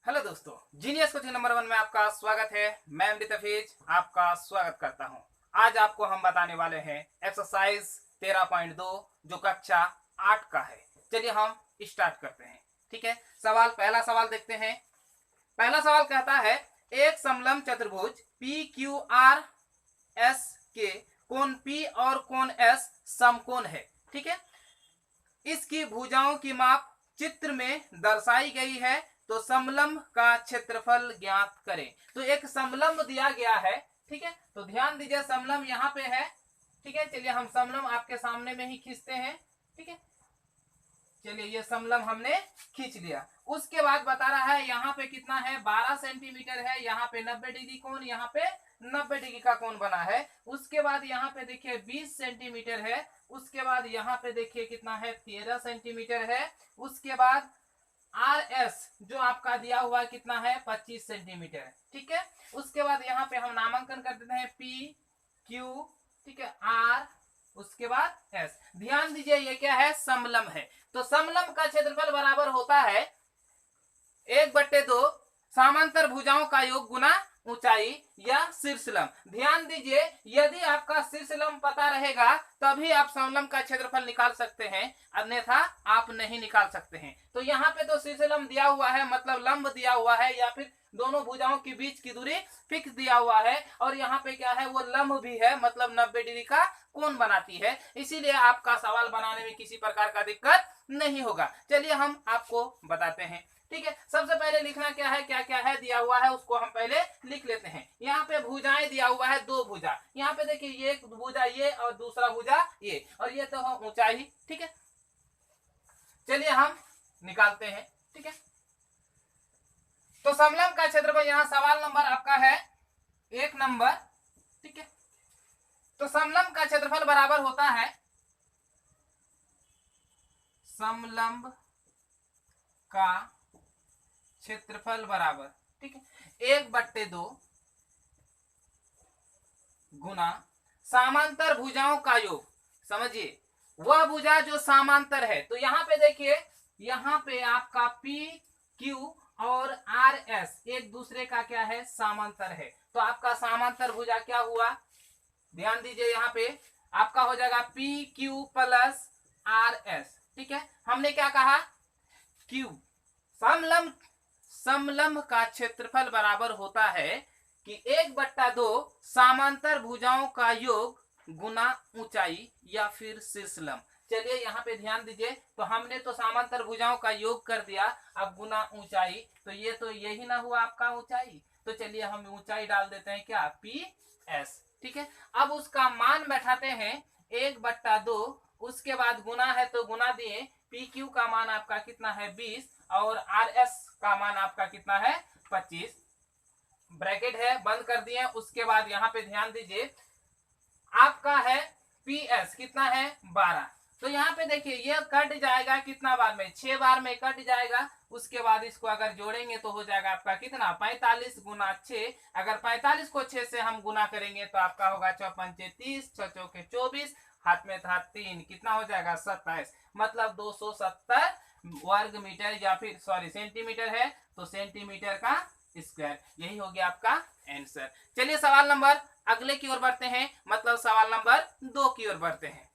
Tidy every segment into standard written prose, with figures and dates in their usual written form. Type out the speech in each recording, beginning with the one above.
Hello दोस्तों, genius coaching number 1 में आपका स्वागत है। मैं अमृत हफीज आपका स्वागत करता हूं। आज आपको हम बताने वाले हैं एक्सरसाइज 13.2 जो कक्षा 8 का है। चलिए हम स्टार्ट करते हैं। ठीक है, पहला सवाल देखते हैं। पहला सवाल कहता है एक समलंब चतुर्भुज पी क्यू आर एस के कोण पी और कोण एस समकोण है। ठीक है, इसकी भुजाओं की माप चित्र में दर्शाई गई है, तो समलंब का क्षेत्रफल ज्ञात करें। तो एक समलंब दिया गया है। ठीक है, तो ध्यान दीजिए समलंब यहाँ पे है। ठीक है, चलिए हम समलंब आपके सामने में ही खींचते हैं। ठीक है, चलिए ये समलंब हमने खींच लिया। उसके बाद बता रहा है यहाँ पे कितना है, 12 सेंटीमीटर है। यहाँ पे 90 डिग्री कोण, यहाँ पे 90 डिग्री का कोण बना है। उसके बाद यहाँ पे देखिए 20 सेंटीमीटर है। उसके बाद यहाँ पे देखिए कितना है, 13 सेंटीमीटर है। उसके बाद आर एस जो आपका दिया हुआ है कितना है, 25 सेंटीमीटर। ठीक है, उसके बाद यहाँ पे हम नामांकन कर देते हैं पी क्यू, ठीक है, आर, उसके बाद एस। ध्यान दीजिए ये क्या है, समलंब है। तो समलंब का क्षेत्रफल बराबर होता है 1/2 समांतर भुजाओं का योग गुना ऊंचाई या शीर्षलंब। ध्यान दीजिए यदि आपका शीर्षलंब पता रहेगा तभी आप समलंब का क्षेत्रफल निकाल सकते हैं, अन्यथा आप नहीं निकाल सकते हैं। तो यहाँ पे तो शीर्षलंब दिया हुआ है, मतलब लंब दिया हुआ है, या फिर दोनों भुजाओं के बीच की दूरी फिक्स दिया हुआ है। और यहाँ पे क्या है, वो लंब भी है, मतलब 90 डिग्री का कोण बनाती है। इसीलिए आपका सवाल बनाने में किसी प्रकार का दिक्कत नहीं होगा। चलिए हम आपको बताते हैं। ठीक है, सबसे पहले लिखना क्या है, क्या क्या है दिया हुआ है उसको हम पहले लिख लेते हैं। यहाँ पे भुजाएं दिया हुआ है, 2 भुजा। यहाँ पे देखिए ये एक भुजा ये और दूसरा भुजा ये, और ये तो ऊंचाई। ठीक है, चलिए हम निकालते हैं। ठीक है, तो समलंब का क्षेत्रफल, यहाँ सवाल नंबर आपका है 1 नंबर। ठीक है, तो समलंब का क्षेत्रफल बराबर होता है, समलंब का क्षेत्रफल बराबर, ठीक है, 1/2 गुना समांतर भुजाओं का योग। समझिए वह भुजा जो समांतर है। तो यहाँ पे देखिए, यहाँ पे आपका पी क्यू और आर एस एक दूसरे का क्या है, समांतर है। तो आपका समांतर भुजा क्या हुआ, ध्यान दीजिए यहाँ पे आपका हो जाएगा P Q plus R S. ठीक है, हमने क्या कहा, क्यू समलंब का क्षेत्रफल बराबर होता है कि 1/2 समांतर भुजाओं का योग गुना ऊंचाई या फिर शीर्षलंब। चलिए यहाँ पे ध्यान दीजिए, तो हमने तो समांतर भुजाओं का योग कर दिया, अब गुना ऊंचाई, तो ये तो यही ना हुआ आपका ऊंचाई। तो चलिए हम ऊंचाई डाल देते हैं, क्या, पी एस। ठीक है, अब उसका मान बैठाते हैं 1/2, उसके बाद गुना है तो गुना दिए, पी क्यू का मान आपका कितना है, 20, और आर एस का मान आपका कितना है, 25। ब्रैकेट है, बंद कर दिए। उसके बाद यहाँ पे ध्यान दीजिए आपका है पी एस कितना है, 12। तो यहाँ पे देखिए ये कट जाएगा कितना बार में, 6 बार में कट जाएगा। उसके बाद इसको अगर जोड़ेंगे तो हो जाएगा आपका कितना, 45 गुना 6। अगर 45 को 6 से हम गुना करेंगे तो आपका होगा 4×5 = 30, 6 चौके 24, हाथ में था 3, कितना हो जाएगा, 27, मतलब 270 वर्ग मीटर, या फिर सॉरी सेंटीमीटर है तो सेंटीमीटर का स्क्वायर। यही हो गया आपका आंसर। चलिए सवाल नंबर अगले की ओर बढ़ते हैं, मतलब सवाल नंबर 2 की ओर बढ़ते हैं।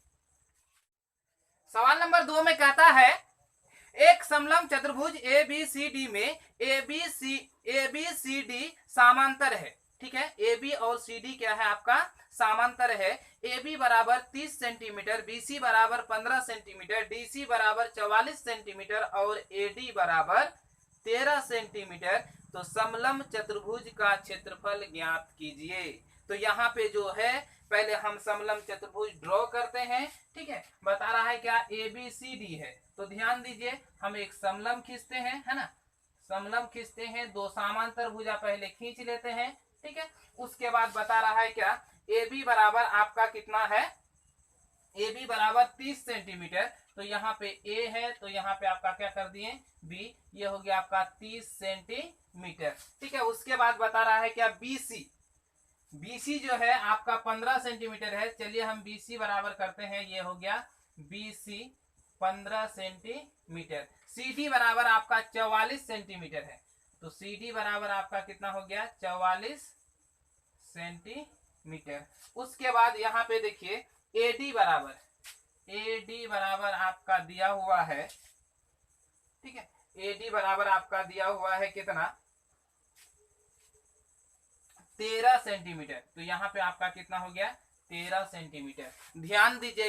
सवाल नंबर 2 में कहता है एक समलंब चतुर्भुज ए बी सी डी में ए बी सी डी समांतर है। ठीक है, ए बी और सी डी क्या है, आपका समांतर है। ए बी बराबर 30 सेंटीमीटर, बी सी बराबर 15 सेंटीमीटर, डी सी बराबर 44 सेंटीमीटर और ए डी बराबर 13 सेंटीमीटर। तो समलंब चतुर्भुज का क्षेत्रफल ज्ञात कीजिए। तो यहाँ पे जो है पहले हम समलंब चतुर्भुज ड्रॉ करते हैं। ठीक है, बता रहा है क्या, ए बी सी डी है। तो ध्यान दीजिए हम एक समलंब खींचते हैं, है ना, समलंब खींचते हैं, 2 समांतर भुजा पहले खींच लेते हैं। ठीक है, उसके बाद बता रहा है क्या, ए बी बराबर आपका कितना है, ए बी बराबर 30 सेंटीमीटर। तो यहाँ पे ए है तो यहाँ पे आपका क्या कर दिए, बी, ये हो गया आपका 30 सेंटीमीटर। ठीक है, उसके बाद बता रहा है क्या, बी सी, बीसी जो है आपका 15 सेंटीमीटर है। चलिए हम बीसी बराबर करते हैं, ये हो गया बीसी 15 सेंटीमीटर। सीडी बराबर आपका 44 सेंटीमीटर है। तो सी डी बराबर आपका कितना हो गया 44 सेंटीमीटर। उसके बाद यहाँ पे देखिए एडी बराबर आपका दिया हुआ है, ठीक है, एडी बराबर आपका दिया हुआ है कितना 13 सेंटीमीटर। तो यहाँ पे आपका कितना हो गया 13 सेंटीमीटर। ध्यान दीजिए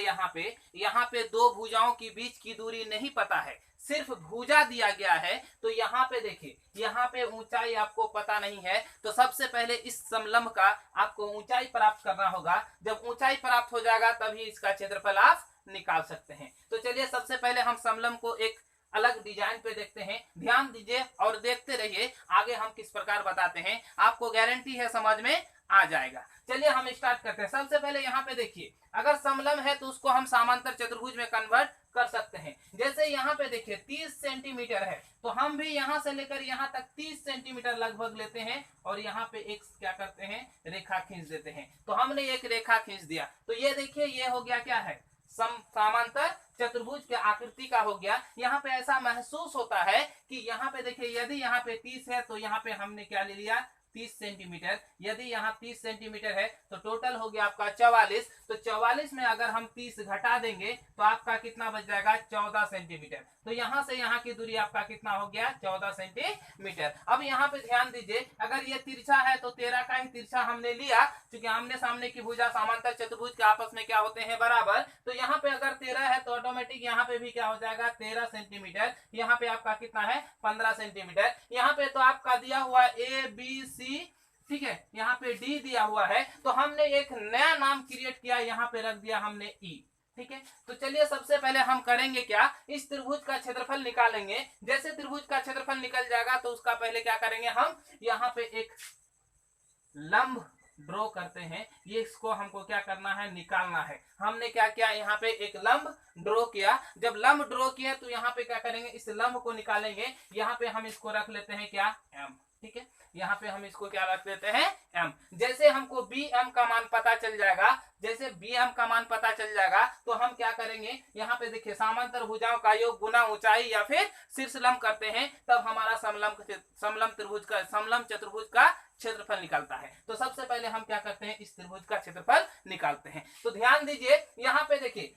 यहाँ पे दो भुजाओं के बीच की दूरी नहीं पता है, सिर्फ भुजा दिया गया है। तो यहाँ पे देखिए यहाँ पे ऊंचाई आपको पता नहीं है, तो सबसे पहले इस समलंब का आपको ऊंचाई प्राप्त करना होगा। जब ऊंचाई प्राप्त हो जाएगा तभी इसका क्षेत्रफल आप निकाल सकते हैं। तो चलिए सबसे पहले हम समलंब को एक अलग डिजाइन पे देखते हैं। ध्यान दीजिए और देखते रहिए, आगे हम किस प्रकार बताते हैं, आपको गारंटी है समझ में आ जाएगा। चलिए हम स्टार्ट करते हैं। सबसे पहले यहाँ पे देखिए, अगर समलंब है तो उसको हम समांतर चतुर्भुज में कन्वर्ट कर सकते हैं। जैसे यहाँ पे देखिए 30 सेंटीमीटर है, तो हम भी यहाँ से लेकर यहाँ तक 30 सेंटीमीटर लगभग लेते हैं और यहाँ पे एक क्या करते हैं रेखा खींच देते हैं। तो हमने एक रेखा खींच दिया, तो ये देखिए ये हो गया क्या है समांतर चतुर्भुज के आकृति का हो गया। यहाँ पे ऐसा महसूस होता है कि यहाँ पे देखिए यदि यहाँ पे 30 है तो यहाँ पे हमने क्या ले लिया 30 सेंटीमीटर। यदि यहाँ 30 सेंटीमीटर है तो टोटल हो गया आपका 44। तो 44 में अगर हम 30 घटा देंगे तो आपका कितना बच जाएगा 14 सेंटीमीटर। तो यहाँ से यहाँ की दूरी आपका कितना हो गया 14 सेंटीमीटर। अब यहाँ पे ध्यान दीजिए, अगर ये तिरछा है तो 13 का ही तिरछा हमने लिया, क्योंकि आमने सामने की भुजा समांतर चतुर्भुज के आपस में क्या होते हैं बराबर। तो यहाँ पे अगर 13 है तो ऑटोमेटिक यहाँ पे भी क्या हो जाएगा 13 सेंटीमीटर। यहाँ पे आपका कितना है 15 सेंटीमीटर। यहाँ पे तो आपका दिया हुआ ए बी सी, ठीक है, यहाँ पे डी दिया हुआ है, तो हमने एक नया नाम क्रिएट किया, यहाँ पे रख दिया हमने ई, ठीक है। तो चलिए सबसे पहले हम करेंगे क्या, इस त्रिभुज का क्षेत्रफल निकालेंगे। जैसे त्रिभुज का क्षेत्रफल निकल जाएगा तो उसका पहले क्या करेंगे हम यहाँ पे एक लंब ड्रॉ करते हैं। ये इसको हमको क्या करना है निकालना है। हमने क्या किया यहाँ पे एक लंब ड्रॉ किया। जब लंब ड्रॉ किया तो यहाँ पे क्या करेंगे इस लंब को निकालेंगे। यहाँ पे हम इसको रख लेते हैं क्या एम, ठीक है, यहाँ पे हम इसको क्या रख देते हैं एम। जैसे हमको बी एम का मान पता चल जाएगा, जैसे बी एम का मान पता चल जाएगा तो हम क्या करेंगे यहाँ पे देखिए समांतर भुजाओं का योग गुना ऊंचाई या फिर शीर्षलंब करते हैं, तब हमारा समलंब चतुर्भुज का क्षेत्रफल निकलता है। तो सबसे पहले हम क्या करते हैं इस त्रिभुज का क्षेत्रफल निकालते हैं। तो ध्यान दीजिए यहाँ पे देखिए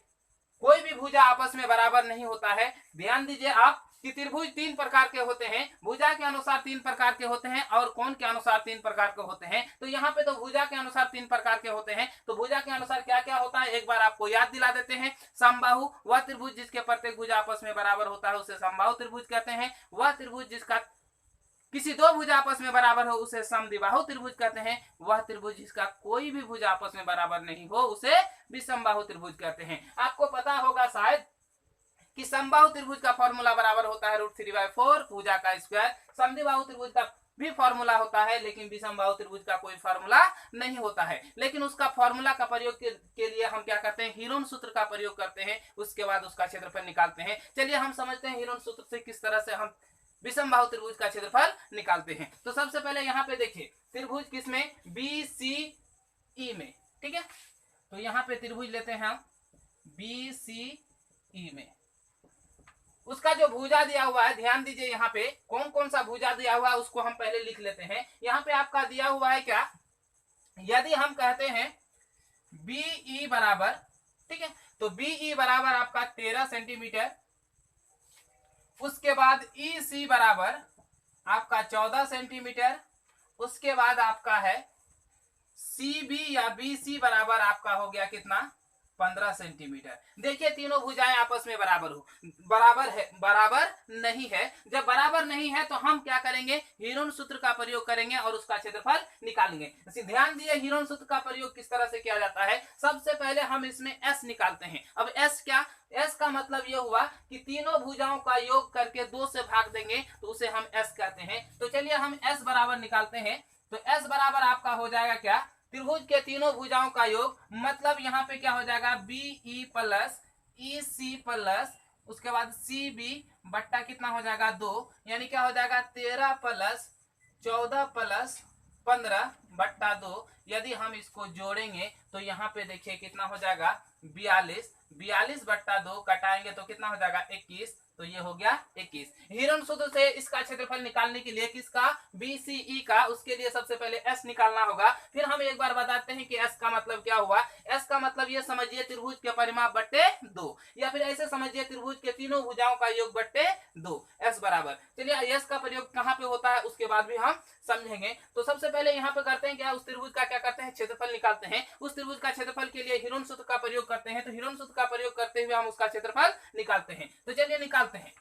कोई भी भुजा आपस में बराबर नहीं होता है। ध्यान दीजिए आप कि त्रिभुज 3 प्रकार के होते हैं, भुजा के अनुसार 3 प्रकार के होते हैं और कोण के अनुसार 3 प्रकार के होते हैं। तो यहाँ पे तो भुजा के अनुसार 3 प्रकार के होते हैं। तो भुजा के अनुसार क्या क्या होता है एक बार आपको याद दिला देते हैं। समबाहु वह त्रिभुज जिसके प्रत्येक भुजा आपस में बराबर होता है उसे समबाहु त्रिभुज कहते हैं। वह त्रिभुज जिसका किसी दो भुजा आपस में बराबर हो उसे समद्विबाहु त्रिभुज कहते हैं। वह त्रिभुज जिसका कोई भी भुजा आपस में बराबर नहीं हो उसे विषमबाहु त्रिभुज कहते हैं। आपको पता होगा शायद कि समबाहु त्रिभुज का फॉर्मूला बराबर होता है √3/4 भुजा का स्क्वायर। समद्विबाहु त्रिभुज का भी फॉर्मूला होता है, लेकिन विषमबाहु त्रिभुज का कोई फॉर्मूला नहीं होता है। लेकिन उसका फॉर्मूला का प्रयोग के लिए हम क्या करते हैं हीरोन सूत्र का प्रयोग करते हैं, उसके बाद उसका क्षेत्रफल निकालते हैं। चलिए हम समझते हैं हीरोन सूत्र से किस तरह से हम विषमबाहु त्रिभुज का क्षेत्रफल निकालते हैं। तो सबसे पहले यहाँ पे देखिए त्रिभुज किसमें बी सी ई में, ठीक है। तो यहाँ पे त्रिभुज लेते हैं हम बी सी ई में, उसका जो भुजा दिया हुआ है ध्यान दीजिए यहाँ पे कौन कौन सा भुजा दिया हुआ है उसको हम पहले लिख लेते हैं। यहाँ पे आपका दिया हुआ है क्या, यदि हम कहते हैं बी ई बराबर, ठीक है, तो बी ई बराबर आपका 13 सेंटीमीटर। उसके बाद ई सी बराबर आपका 14 सेंटीमीटर। उसके बाद आपका है सी बी या बी सी बराबर आपका हो गया कितना 15 सेंटीमीटर। देखिए तीनों भुजाएं आपस में बराबर नहीं है। जब बराबर नहीं है तो हम क्या करेंगे हीरोन सूत्र का प्रयोग करेंगे और उसका क्षेत्रफल निकालेंगे। ध्यान दिए हीरोन सूत्र का प्रयोग किस तरह से किया जाता है। सबसे पहले हम इसमें एस निकालते हैं। अब एस क्या, एस का मतलब यह हुआ कि तीनों भुजाओं का योग करके 2 से भाग देंगे तो उसे हम एस कहते हैं। तो चलिए हम एस बराबर निकालते हैं। तो एस बराबर आपका हो जाएगा क्या, त्रिभुज के तीनों भुजाओं का योग, मतलब यहाँ पे क्या हो जाएगा बी ई प्लस ई सी प्लस उसके बाद सी बी बट्टा कितना हो जाएगा 2, यानी क्या हो जाएगा 13 प्लस 14 प्लस 15/2, यदि हम इसको जोड़ेंगे तो यहाँ पे देखिए कितना हो जाएगा 42, 42/2 कटाएंगे तो कितना हो जाएगा 21, तो ये हो गया 21। हिरण सूत्र से इसका क्षेत्रफल निकालने के लिए किसका, BCE का, उसके लिए सबसे पहले S निकालना होगा। फिर हम एक बार बताते हैं कि S का मतलब क्या हुआ। S का मतलब ये समझिए त्रिभुज के परिमाप बट्टे 2, या फिर ऐसे समझिए त्रिभुज के तीनों भुजाओं का योग बट्टे 2, S बराबर। चलिए S का प्रयोग कहाँ पे होता है उसके बाद भी हम समझेंगे। तो सबसे पहले यहाँ पे करते हैं क्या, उस त्रिभुज का क्या करते हैं, क्षेत्रफल निकालते हैं। उस त्रिभुज का क्षेत्रफल के लिए हिरण सूत्र का प्रयोग करते हैं, तो हिरण सूत्र का प्रयोग करते हुए हम उसका क्षेत्रफल निकालते हैं। तो चलिए निकालते हैं।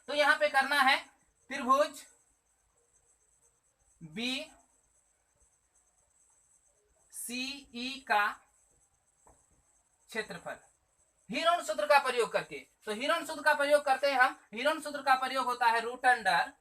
तो यहाँ पे करना है त्रिभुज BCE का क्षेत्रफल हिरण सूत्र का प्रयोग करके। तो हिरण सूत्र का प्रयोग करते हैं हम। हिरण सूत्र का प्रयोग होता है root under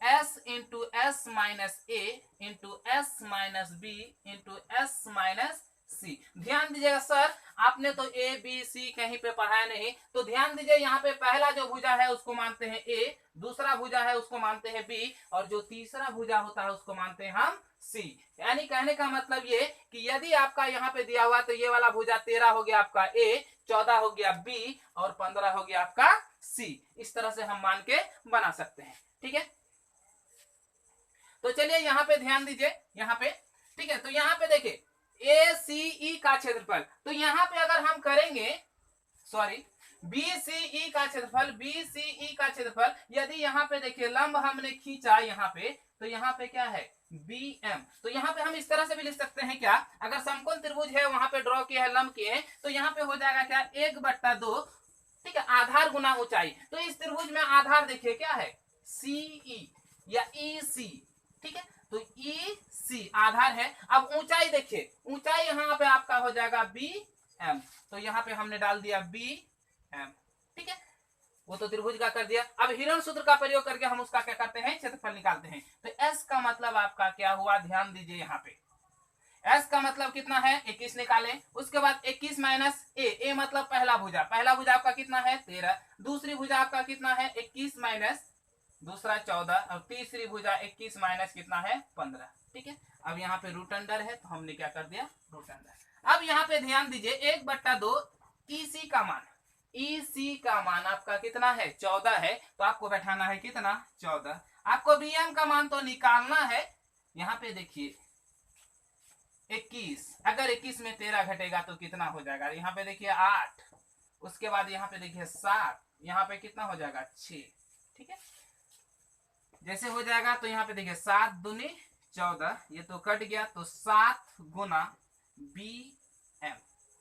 S into S minus A into S minus B into S minus C। ध्यान दीजिएगा सर, आपने तो A B C कहीं पे पढ़ाया नहीं, तो ध्यान दीजिए यहाँ पे पहला जो भुजा है उसको मानते हैं A, दूसरा भुजा है उसको मानते हैं B, और जो तीसरा भुजा होता है उसको मानते हैं हम C। यानी कहने का मतलब ये कि यदि आपका यहाँ पे दिया हुआ तो ये वाला भुजा 13 हो गया आपका A, 14 हो गया B और 15 हो गया आपका C। इस तरह से हम मान के बना सकते हैं। ठीक है, तो चलिए यहाँ पे ध्यान दीजिए यहाँ पे। ठीक है, तो यहाँ पे देखिए ACE का क्षेत्रफल, तो यहाँ पे अगर हम करेंगे BCE का क्षेत्रफल, BCE का क्षेत्रफल यदि यहाँ पे देखिए लंब हमने खींचा यहाँ पे, तो यहाँ पे क्या है BM। तो यहाँ पे हम इस तरह से भी लिख सकते हैं क्या, अगर समकोण त्रिभुज है वहां पे ड्रॉ किया है, लंब किए, तो यहाँ पे हो जाएगा क्या 1/2। ठीक है, आधार गुना ऊंचाई। तो इस त्रिभुज में आधार देखिए क्या है CE या EC। ठीक है, तो EC आधार है। अब ऊंचाई देखिए, ऊंचाई यहाँ पे आपका हो जाएगा BM, तो यहाँ पे हमने डाल दिया BM। ठीक है, वो तो त्रिभुज का कर दिया। अब हिरण सूत्र का प्रयोग करके हम उसका क्या करते हैं, क्षेत्रफल निकालते हैं। तो S का मतलब आपका क्या हुआ, ध्यान दीजिए यहाँ पे S का मतलब कितना है 21 निकालें। उसके बाद 21 माइनस A मतलब पहला भुजा, पहला भुजा आपका कितना है 13, दूसरी भुजा आपका कितना है 21 माइनस दूसरा 14, और तीसरी भुजा 21 माइनस कितना है 15। ठीक है, अब यहाँ पे रूट अंडर है तो हमने क्या कर दिया रूट अंडर। अब यहाँ पे ध्यान दीजिए 1/2 EC का मान, EC का मान आपका कितना है 14 है, तो आपको बैठाना है कितना 14। आपको BM का मान तो निकालना है। यहाँ पे देखिए 21, अगर 21 में 13 घटेगा तो कितना हो जाएगा, यहाँ पे देखिए 8, उसके बाद यहाँ पे देखिए 7, यहाँ पे कितना हो जाएगा 6। ठीक है, जैसे हो जाएगा तो यहाँ पे देखिए 7 दूनी 14, ये तो कट गया, तो 7 गुना BM।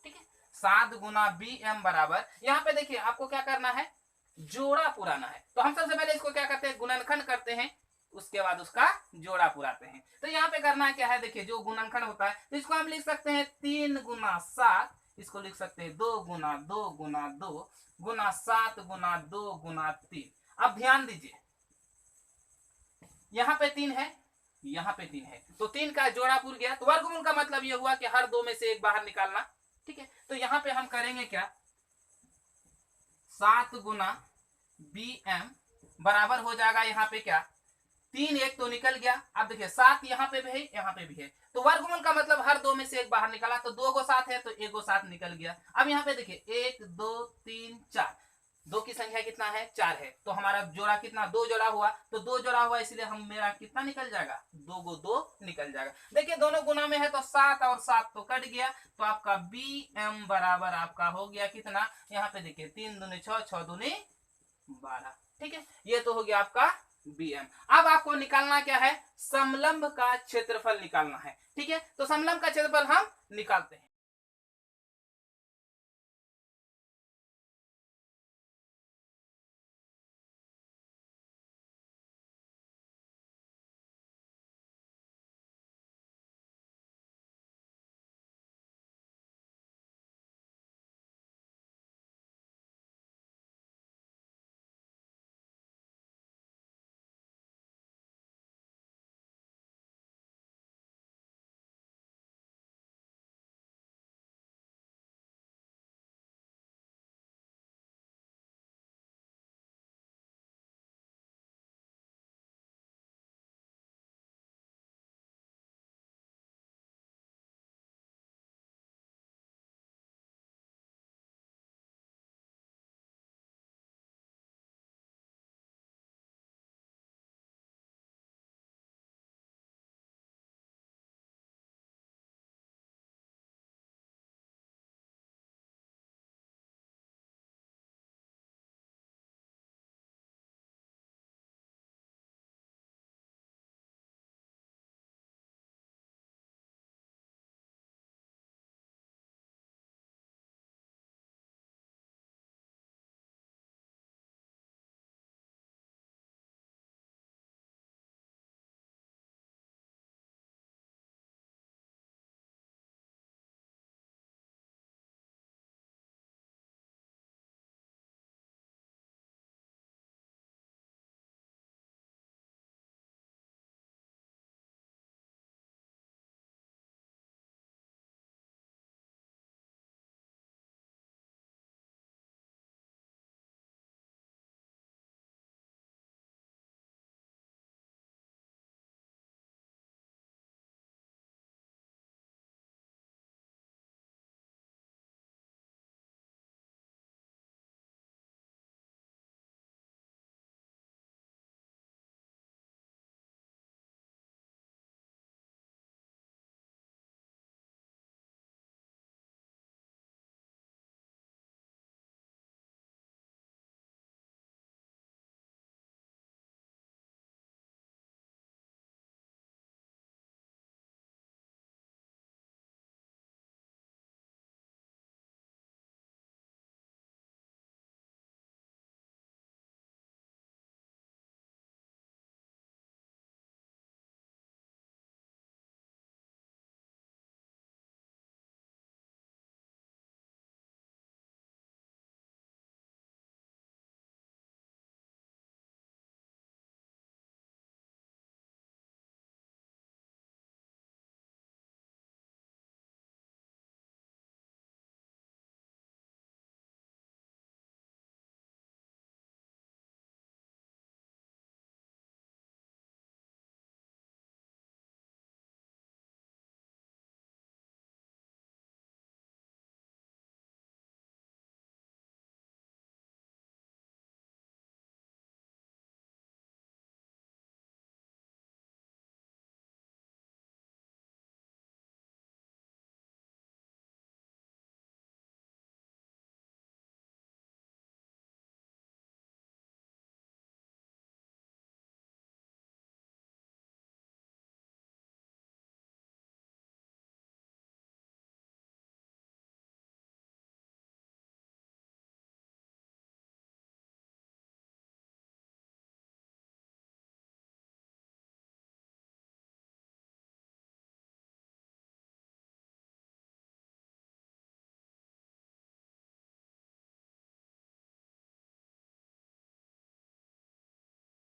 ठीक है, 7 गुना BM बराबर, यहाँ पे देखिए आपको क्या करना है जोड़ा पुराना है। तो हम सबसे पहले इसको क्या करते हैं गुणनखंड करते हैं, उसके बाद उसका जोड़ा पुराते हैं। तो यहाँ पे करना क्या है, देखिए जो गुणनखंड होता है तो इसको हम लिख सकते हैं 3 गुना 7, इसको लिख सकते हैं 2 गुना 2 गुना 2 गुना 7 गुना 2 गुना 3। अब ध्यान दीजिए यहाँ पे 3 है, यहाँ पे 3 है, तो 3 का जोड़ा पुर गया, तो वर्गमूल का मतलब यह हुआ कि हर 2 में से एक बाहर निकालना। ठीक है, तो यहाँ पे हम करेंगे क्या 7 गुना BM बराबर हो जाएगा यहाँ पे क्या 3, एक तो निकल गया। अब देखिए 7 यहाँ पे भी है, यहाँ पे भी है, तो वर्गमूल का मतलब हर 2 में से एक बाहर निकाला, तो 2 को 7 है तो 1 को 7 निकल गया। अब यहाँ पे देखिए 1 2 3 4, 2 की संख्या कितना है 4 है, तो हमारा जोड़ा कितना 2 जोड़ा हुआ, तो 2 जोड़ा हुआ इसलिए हम मेरा कितना निकल जाएगा 2 को 2 निकल जाएगा। देखिए दोनों गुना में है तो 7 और 7 तो कट गया, तो आपका BM बराबर आपका हो गया कितना, यहाँ पे देखिए 3 दूनी 6, 6 दूनी 12। ठीक है, ये तो हो गया आपका BM। अब आपको निकालना क्या है समलंब का क्षेत्रफल निकालना है। ठीक है, तो समलंब का क्षेत्रफल हम निकालते हैं।